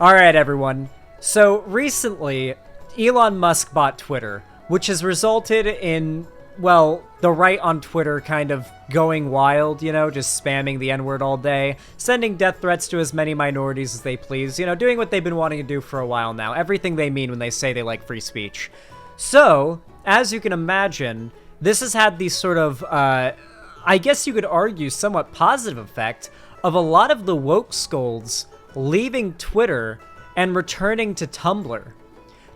Alright, everyone. So, recently, Elon Musk bought Twitter, which has resulted in, well, the right on Twitter kind of going wild, you know, just spamming the N-word all day, sending death threats to as many minorities as they please, you know, doing what they've been wanting to do for a while now, everything they mean when they say they like free speech. So, as you can imagine, this has had the sort of, I guess you could argue, somewhat positive effect of a lot of the woke scolds leaving Twitter and returning to Tumblr.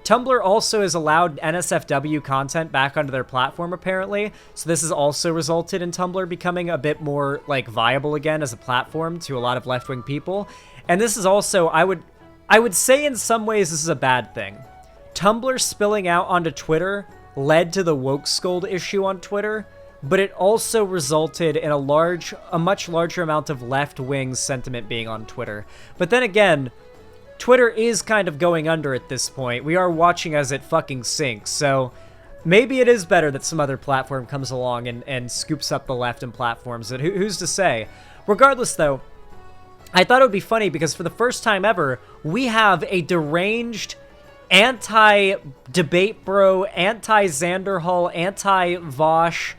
Tumblr also has allowed NSFW content back onto their platform, apparently, so this has also resulted in Tumblr becoming a bit more, like, viable again as a platform to a lot of left-wing people. And this is also, I would say in some ways this is a bad thing. Tumblr spilling out onto Twitter led to the woke scold issue on Twitter, but it also resulted in a much larger amount of left-wing sentiment being on Twitter. But then again, Twitter is kind of going under at this point. We are watching as it fucking sinks, so maybe it is better that some other platform comes along and scoops up the left and platforms it. Who's to say? Regardless, though, I thought it would be funny because for the first time ever, we have a deranged, anti-debate bro, anti-Xanderhal, anti-Vosh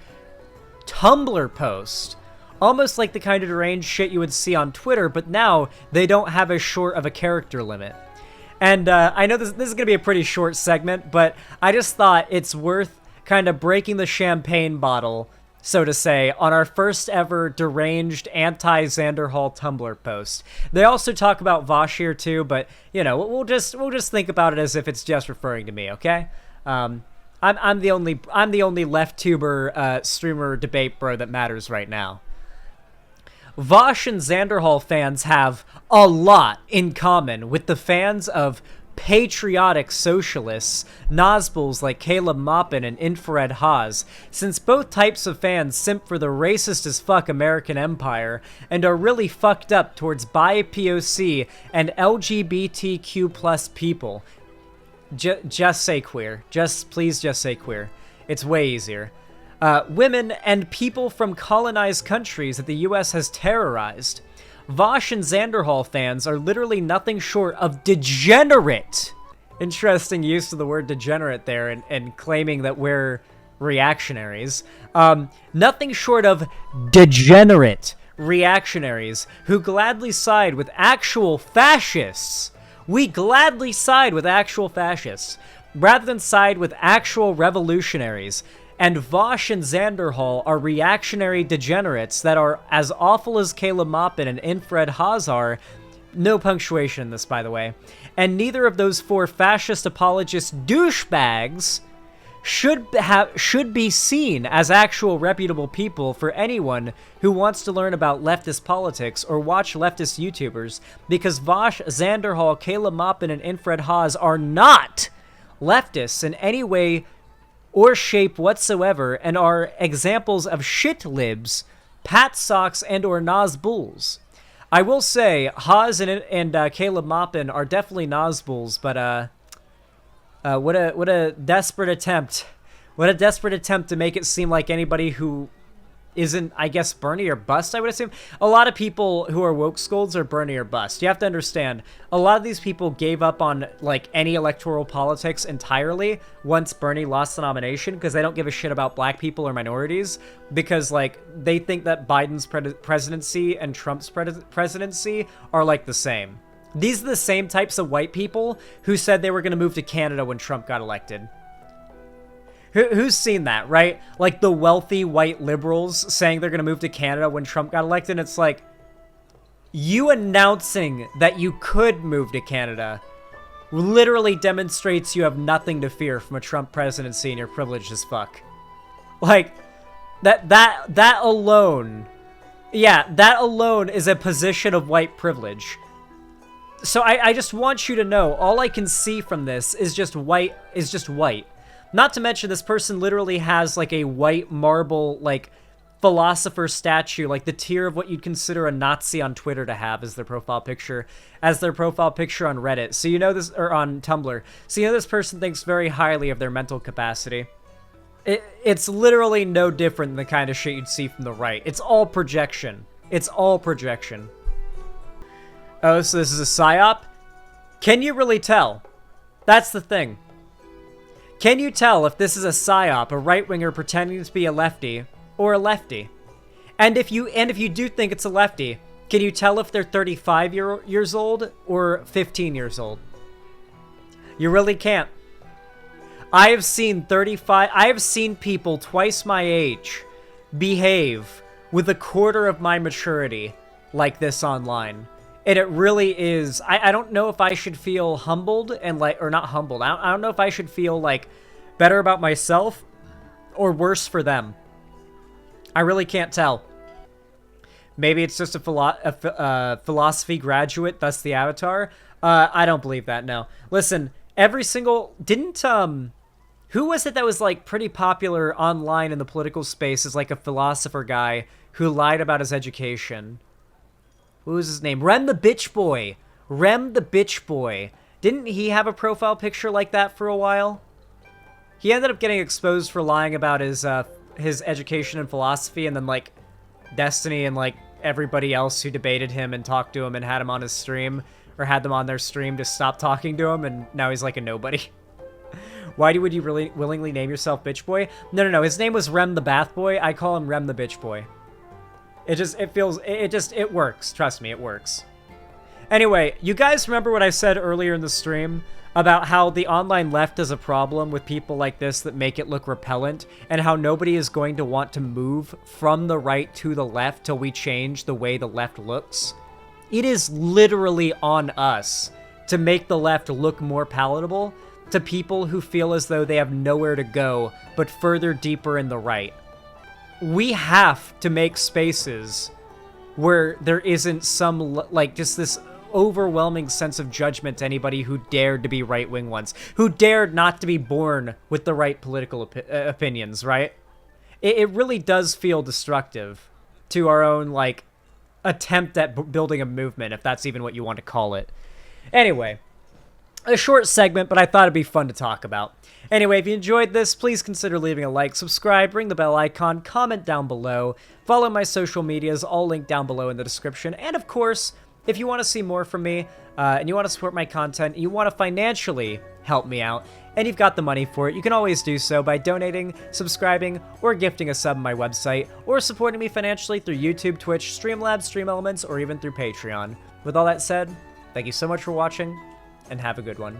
Tumblr post. Almost like the kind of deranged shit you would see on Twitter, but now they don't have as short of a character limit. And I know this is going to be a pretty short segment, but I just thought it's worth kind of breaking the champagne bottle, so to say, on our first ever deranged anti-Xanderhal Tumblr post. They also talk about Vosh here too, but you know, we'll just think about it as if it's just referring to me, okay? I'm the only left tuber streamer debate bro that matters right now. Vosh and Xanderhal fans have a lot in common with the fans of patriotic socialists, Nazguls like Caleb Maupin and Infrared Haas, since both types of fans simp for the racist as fuck American empire and are really fucked up towards bi-POC and LGBTQ plus people. Just say queer. Please just say queer. It's way easier. Women and people from colonized countries that the US has terrorized. Vosh and Xanderhal fans are literally nothing short of degenerate. Interesting use of the word degenerate there and claiming that we're reactionaries. Nothing short of degenerate reactionaries who gladly side with actual fascists. We gladly side with actual fascists, rather than side with actual revolutionaries. And Vosh and Xanderhal are reactionary degenerates that are as awful as Caleb Maupin and Infrared Haas are. No punctuation in this, by the way. And neither of those four fascist apologist douchebags should be seen as actual reputable people for anyone who wants to learn about leftist politics or watch leftist YouTubers, because Vosh, Xanderhal, Caleb Maupin, and Infrared Haas are not leftists in any way or shape whatsoever and are examples of shit libs, pat socks, and or Nazguls. I will say, Haas and Caleb Maupin are definitely Nazguls, but what a desperate attempt. What a desperate attempt to make it seem like anybody who isn't, I guess, Bernie or bust, I would assume. A lot of people who are woke scolds are Bernie or bust. You have to understand, a lot of these people gave up on, like, any electoral politics entirely once Bernie lost the nomination because they don't give a shit about black people or minorities because, like, they think that Biden's presidency and Trump's presidency are, like, the same. These are the same types of white people who said they were going to move to Canada when Trump got elected. Who's seen that, right? Like the wealthy white liberals saying they're going to move to Canada when Trump got elected. It's like, you announcing that you could move to Canada literally demonstrates you have nothing to fear from a Trump presidency and you're privileged as fuck. Like, that alone, yeah, that alone is a position of white privilege. So I just want you to know, all I can see from this is just white. Not to mention, this person literally has, like, a white marble, like, philosopher statue, like the tier of what you'd consider a Nazi on Twitter to have as their profile picture on Reddit. So you know this, or on Tumblr. So you know this person thinks very highly of their mental capacity. It's literally no different than the kind of shit you'd see from the right. It's all projection. It's all projection. Oh, so this is a psyop? Can you really tell? That's the thing. Can you tell if this is a psyop, a right-winger pretending to be a lefty, or a lefty? And if you do think it's a lefty, can you tell if they're 35 years old or 15 years old? You really can't. I have seen people twice my age behave with a quarter of my maturity like this online. And it really is, I don't know if I should feel humbled and or not humbled. I don't know if I should feel better about myself or worse for them. I really can't tell. Maybe it's just a philosophy graduate, thus the avatar. I don't believe that, no. Listen, every single... Who was it that was, pretty popular online in the political space as, a philosopher guy who lied about his education? What was his name? Rem the Bitch Boy. Rem the Bitch Boy. Didn't he have a profile picture like that for a while? He ended up getting exposed for lying about his education and philosophy, and then, Destiny and, everybody else who debated him and talked to him and had him on his stream, or had them on their stream to stop talking to him, and now he's a nobody. Why would you really willingly name yourself Bitch Boy? No. His name was Rem the Bath Boy. I call him Rem the Bitch Boy. It works. Trust me, it works. Anyway, you guys remember what I said earlier in the stream about how the online left is a problem with people like this that make it look repellent, and how nobody is going to want to move from the right to the left till we change the way the left looks? It is literally on us to make the left look more palatable to people who feel as though they have nowhere to go but further deeper in the right. We have to make spaces where there isn't some, just this overwhelming sense of judgment to anybody who dared to be right-wing once, who dared not to be born with the right political opinions, right? It really does feel destructive to our own, attempt at building a movement, if that's even what you want to call it. Anyway, a short segment, but I thought it'd be fun to talk about. Anyway, if you enjoyed this, please consider leaving a like, subscribe, ring the bell icon, comment down below, follow my social medias, all linked down below in the description, and of course, if you want to see more from me, and you want to support my content, and you want to financially help me out, and you've got the money for it, you can always do so by donating, subscribing, or gifting a sub on my website, or supporting me financially through YouTube, Twitch, Streamlabs, Stream Elements, or even through Patreon. With all that said, thank you so much for watching, and have a good one.